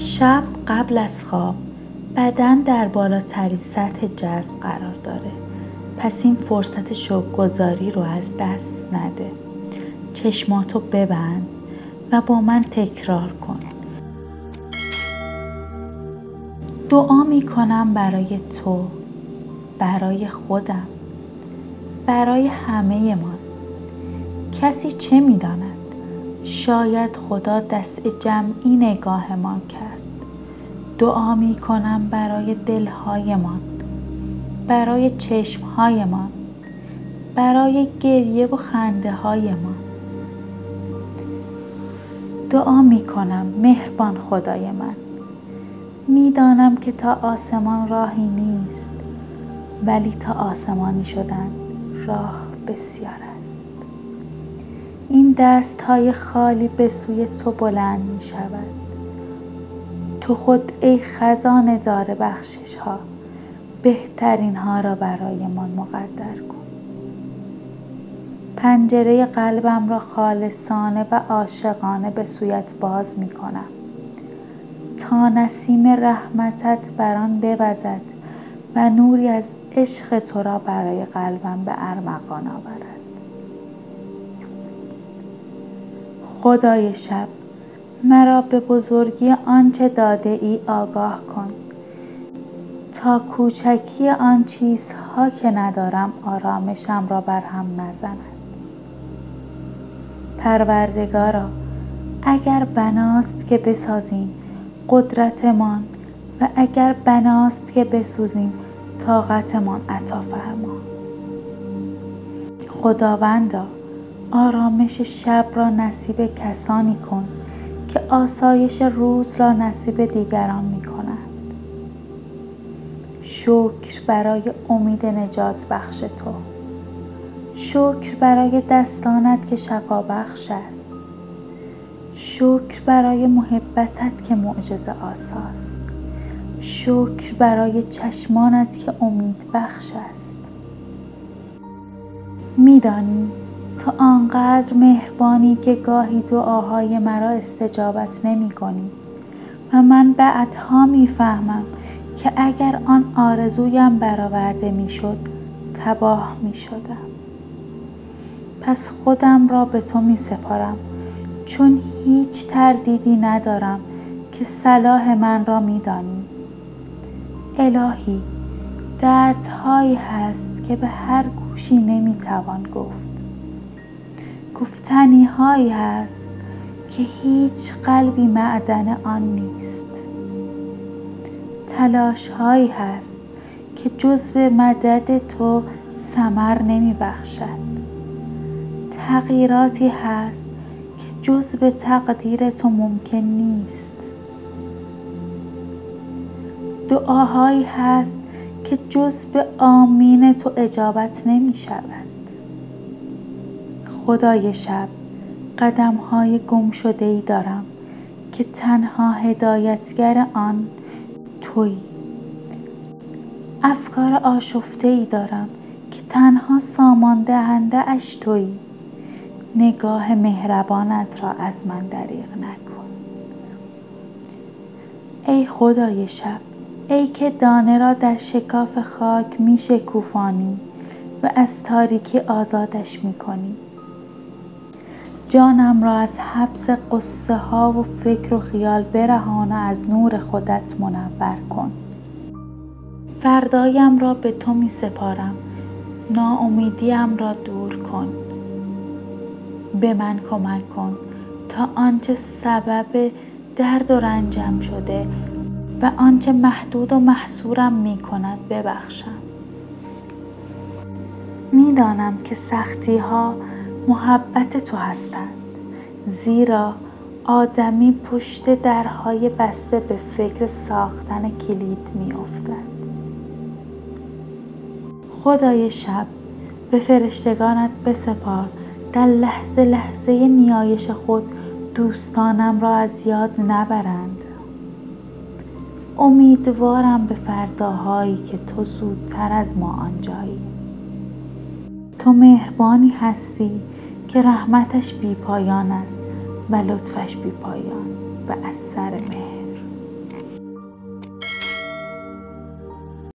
شب قبل از خواب بدن در بالاترین سطح جذب قرار داره، پس این فرصت شکرگزاری رو از دست نده. چشماتو ببند و با من تکرار کن. دعا میکنم برای تو، برای خودم، برای همه ما. کسی چه میداند؟ شاید خدا دست جمعی نگاهمان کرد. دعا میکنم برای دلهایمان، برای چشمهایمان، برای گریه و خنده هایمان. دعا میکنم مهربان خدای من. میدانم که تا آسمان راهی نیست، ولی تا آسمانی شدن راه بسیار است. این دست‌های خالی به سوی تو بلند می شود. تو خود ای خزانه دار بخشش ها، بهترین ها را برایمان مقدر کن. پنجره قلبم را خالصانه و عاشقانه به سویت باز می کنم تا نسیم رحمتت بر آن بوزد و نوری از عشق تو را برای قلبم به ارمغان آورد. خدای شب، مرا به بزرگی آنچه داده ای آگاه کن تا کوچکی آن چیزها که ندارم آرامشم را برهم نزند. پروردگارا، اگر بناست که بسازیم قدرتمان و اگر بناست که بسوزیم طاقتمان عطا فرما. خداوندا، آرامش شب را نصیب کسانی کن که آسایش روز را نصیب دیگران می کنند. شکر برای امید نجات بخش تو. شکر برای دستانت که شفا بخش است. شکر برای محبتت که معجزه آساست. شکر برای چشمانت که امید بخش است. میدانی تو آنقدر مهربانی که گاهی دعاهای مرا استجابت نمی کنی و من بعدها می فهمم که اگر آن آرزویم برآورده می شد تباه می شدم. پس خودم را به تو می سپارم چون هیچ تردیدی ندارم که صلاح من را می دانی. الهی، دردهایی هست که به هر گوشی نمی توان گفت. گفتنی هایی هست که هیچ قلبی معدن آن نیست. تلاش هایی هست که جزو مدد تو ثمر نمی بخشد. تغییراتی هست که جزو تقدیر تو ممکن نیست. دعاهایی هست که جزو آمین تو اجابت نمی شود. خدای شب، قدم‌های گم شده‌ای دارم که تنها هدایتگر آن تویی. افکار آشفته‌ای دارم که تنها سامان دهنده اش تویی. نگاه مهربانت را از من دریغ نکن. ای خدای شب، ای که دانه را در شکاف خاک می شکوفانی و از تاریکی آزادش می کنی. جانم را از حبس قصه ها و فکر و خیال برهان و از نور خودت منور کن. فردایم را به تو می سپارم، ناامیدیم را دور کن. به من کمک کن تا آنچه سبب درد و رنجم شده و آنچه محدود و محصورم می کند ببخشم. می دانم که سختی ها محبت تو هستند، زیرا آدمی پشت درهای بسته به فکر ساختن کلید می افتد. خدای شب، به فرشتگانت بسپار در لحظه لحظه نیایش خود دوستانم را از یاد نبرند. امیدوارم به فرداهایی که تو زودتر از ما آنجایی. تو مهربانی هستی که رحمتش بی پایان است و لطفش بی پایان و از سر مهر.